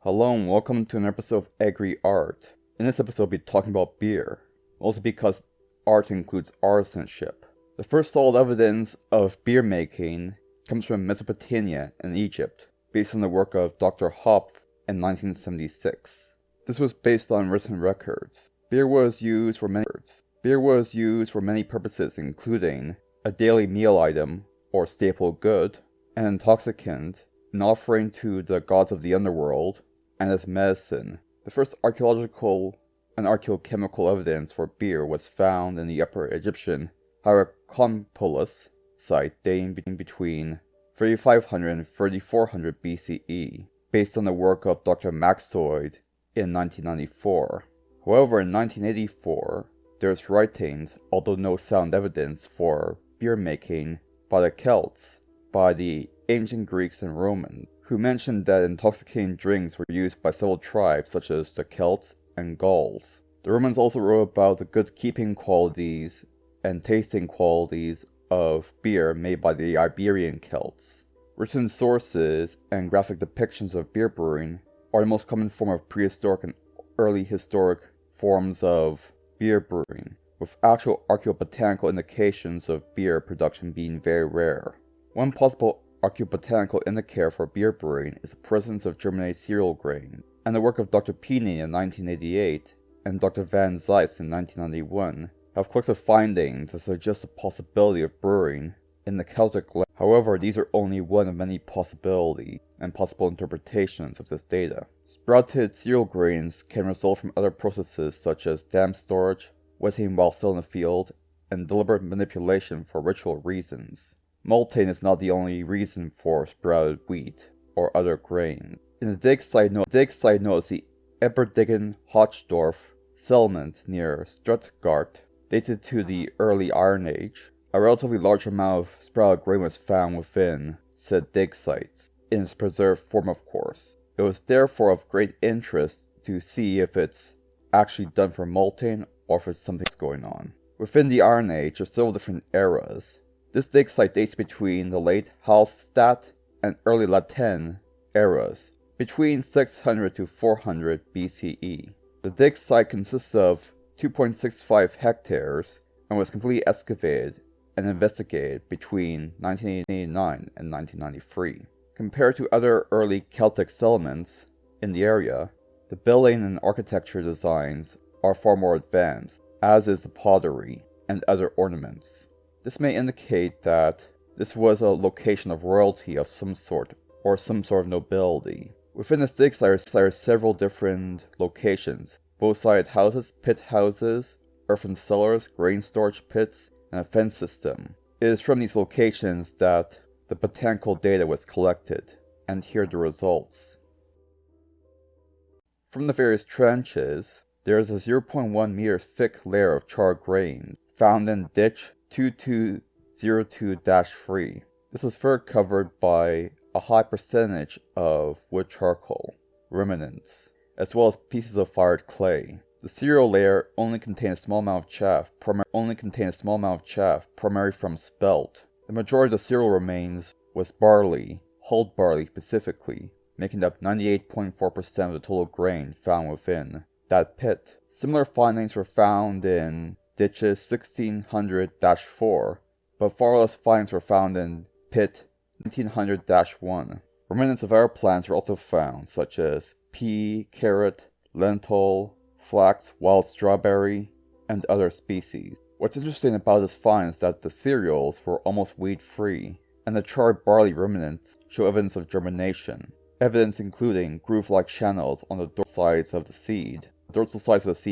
Hello and welcome to an episode of Agri Art. In this episode, I'll be talking about beer, mostly because art includes artisanship. The first solid evidence of beer making comes from Mesopotamia and Egypt, based on the work of Dr. Hopf in 1976. This was based on written records. Beer was used for many purposes, including a daily meal item or staple good, an intoxicant, an offering to the gods of the underworld, and as medicine. The first archaeological and archaeochemical evidence for beer was found in the Upper Egyptian Hierakonpolis site dating between 3500 and 3400 BCE, based on the work of Dr. Maxoid in 1994. However, in 1984, there's writings, although no sound evidence, for beer making by the Celts, by the ancient Greeks and Romans, who mentioned that intoxicating drinks were used by several tribes such as the Celts and Gauls. The Romans also wrote about the good keeping qualities and tasting qualities of beer made by the Iberian Celts. Written sources and graphic depictions of beer brewing are the most common form of prehistoric and early historic forms of beer brewing, with actual archaeobotanical indications of beer production being very rare. One possible archaeobotanical indicator for beer brewing is the presence of germinated cereal grain, and the work of Dr. Peeney in 1988 and Dr. Van Zeiss in 1991 have collected findings that suggest the possibility of brewing in the Celtic land. However, these are only one of many possibilities and possible interpretations of this data. Sprouted cereal grains can result from other processes such as damp storage, wetting while still in the field, and deliberate manipulation for ritual reasons. Malting is not the only reason for sprouted wheat or other grain. In the dig site note is the Eberdigen-Hochdorf settlement near Stuttgart, dated to the early Iron Age. A relatively large amount of sprouted grain was found within said dig sites, in its preserved form of course. It was therefore of great interest to see if it's actually done for malting or if it's something else going on. Within the Iron Age, there are several different eras. This dig site dates between the late Hallstatt and early Latin eras, between 600 to 400 BCE. The dig site consists of 2.65 hectares and was completely excavated and investigated between 1989 and 1993. Compared to other early Celtic settlements in the area, the building and architecture designs are far more advanced, as is the pottery and other ornaments. This may indicate that this was a location of royalty of some sort, or some sort of nobility. Within the dig site are several different locations: bow-sided houses, pit houses, earthen cellars, grain storage pits, and a fence system. It is from these locations that the botanical data was collected, and here are the results. From the various trenches, there is a 0.1 meter thick layer of charred grain found in ditch 2202-3. This was further covered by a high percentage of wood charcoal remnants, as well as pieces of fired clay. The cereal layer only contained a small amount of chaff, primarily from spelt. The majority of the cereal remains was barley, hulled barley specifically, making up 98.4% of the total grain found within that pit. Similar findings were found in ditches 1600-4, but far less findings were found in pit 1900-1. Remnants of other plants were also found, such as pea, carrot, lentil, flax, wild strawberry, and other species. What's interesting about this find is that the cereals were almost weed-free, and the charred barley remnants show evidence of germination. Evidence including groove-like channels on the dorsal sides of the seed,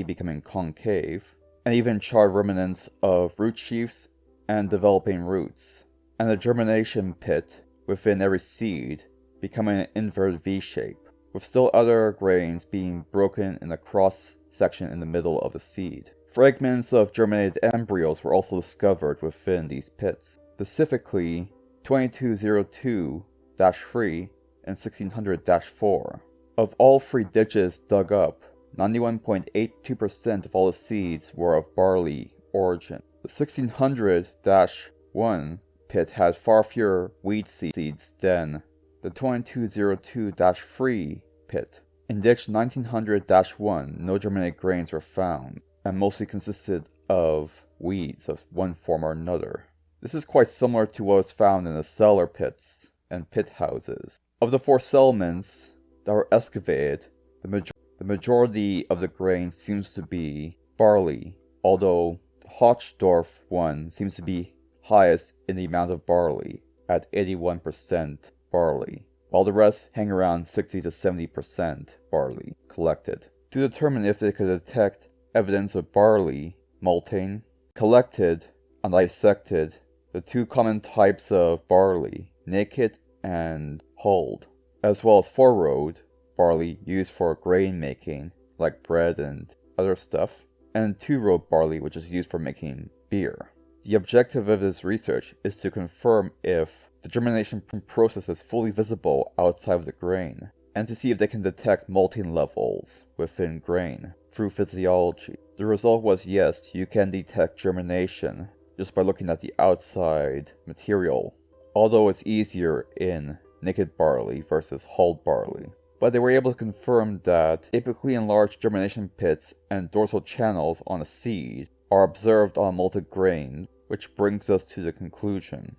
becoming concave, and even charred remnants of root sheaths and developing roots, and the germination pit within every seed becoming an inverted V-shape, with still other grains being broken in a cross-section in the middle of the seed. Fragments of germinated embryos were also discovered within these pits, specifically 2202-3 and 1600-4. Of all 3 ditches dug up, 91.82% of all the seeds were of barley origin. The 1600-1 pit had far fewer weed seeds than the 2202-3 pit. In ditch 1900-1, no germinated grains were found, and mostly consisted of weeds of one form or another. This is quite similar to what was found in the cellar pits and pit houses. Of the 4 settlements that were excavated, the majority of the grain seems to be barley, although the Hochdorf one seems to be highest in the amount of barley, at 81% barley, while the rest hang around 60 to 70% barley collected. To determine if they could detect evidence of barley malting, collected and dissected the 2 common types of barley, naked and hulled, as well as 4-roed barley used for grain making, like bread and other stuff, and 2-roed barley, which is used for making beer. The objective of this research is to confirm if the germination process is fully visible outside of the grain, and to see if they can detect malting levels within grain through physiology. The result was yes, you can detect germination just by looking at the outside material, although it's easier in naked barley versus hulled barley. But they were able to confirm that typically enlarged germination pits and dorsal channels on a seed are observed on malted grains, which brings us to the conclusion.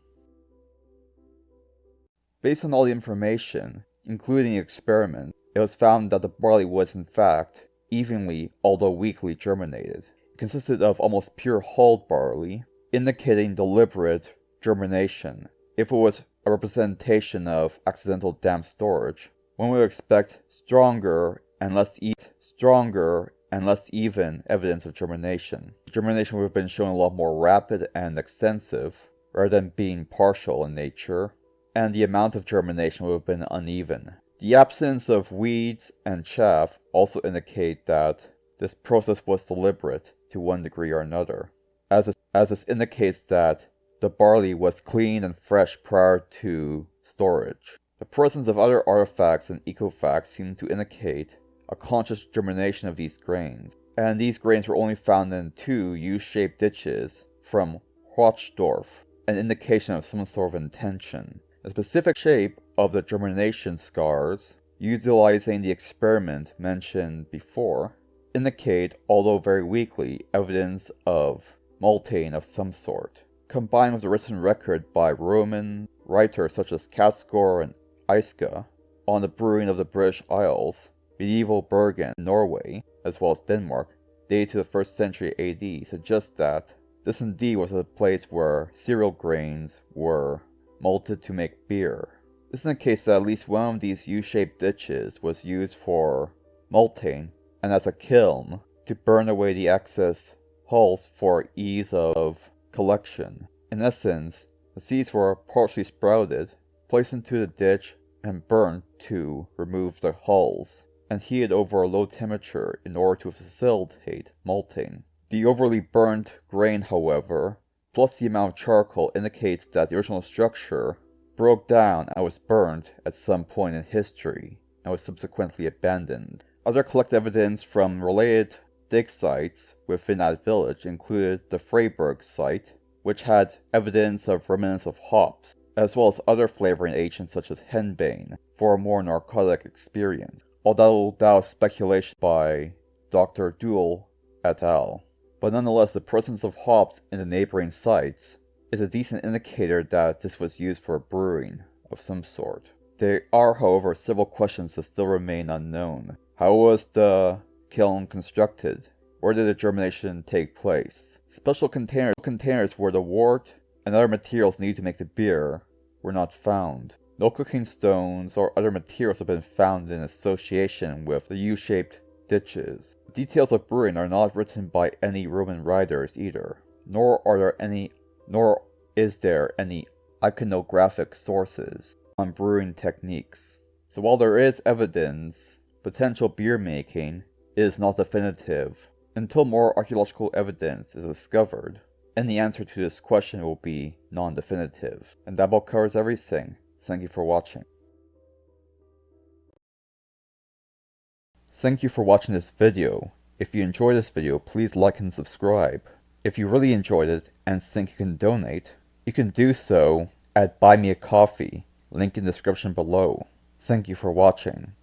Based on all the information, including the experiment, it was found that the barley was in fact evenly, although weakly germinated. It consisted of almost pure hulled barley, indicating deliberate germination. If it was a representation of accidental damp storage, one would expect stronger and less even evidence of germination. Germination would have been shown a lot more rapid and extensive, rather than being partial in nature, and the amount of germination would have been uneven. The absence of weeds and chaff also indicate that this process was deliberate to one degree or another, as this indicates that the barley was clean and fresh prior to storage. The presence of other artifacts and ecofacts seem to indicate a conscious germination of these grains, and these grains were only found in 2 U-shaped ditches from Hochdorf, an indication of some sort of intention. The specific shape of the germination scars, utilizing the experiment mentioned before, indicate, although very weakly, evidence of malting of some sort. Combined with the written record by Roman writers such as Katsgaard and Eiske on the brewing of the British Isles, medieval Bergen, Norway, as well as Denmark, dated to the 1st century AD, suggests that this indeed was a place where cereal grains were malted to make beer. This indicates that at least one of these U-shaped ditches was used for malting and as a kiln to burn away the excess hulls for ease of collection. In essence, the seeds were partially sprouted, placed into the ditch, and burned to remove the hulls, and heated over a low temperature in order to facilitate malting. The overly burnt grain, however, plus the amount of charcoal, indicates that the original structure broke down and was burned at some point in history, and was subsequently abandoned. Other collected evidence from related dig sites within that village included the Freiburg site, which had evidence of remnants of hops, as well as other flavoring agents such as henbane, for a more narcotic experience, although that was speculation by Dr. Duell et al. But nonetheless, the presence of hops in the neighboring sites is a decent indicator that this was used for brewing of some sort. There are, however, several questions that still remain unknown. How was the kiln constructed? Where did the germination take place? Special containers where the wort and other materials needed to make the beer were not found. No cooking stones or other materials have been found in association with the U-shaped ditches. Details of brewing are not written by any Roman writers either, nor is there any iconographic sources on brewing techniques. So while there is evidence, potential beer making is not definitive until more archaeological evidence is discovered, and the answer to this question will be non-definitive. And that about covers everything. Thank you for watching. Thank you for watching this video. If you enjoyed this video, please like and subscribe. If you really enjoyed it and think you can donate, you can do so at Buy Me a Coffee, link in the description below. Thank you for watching.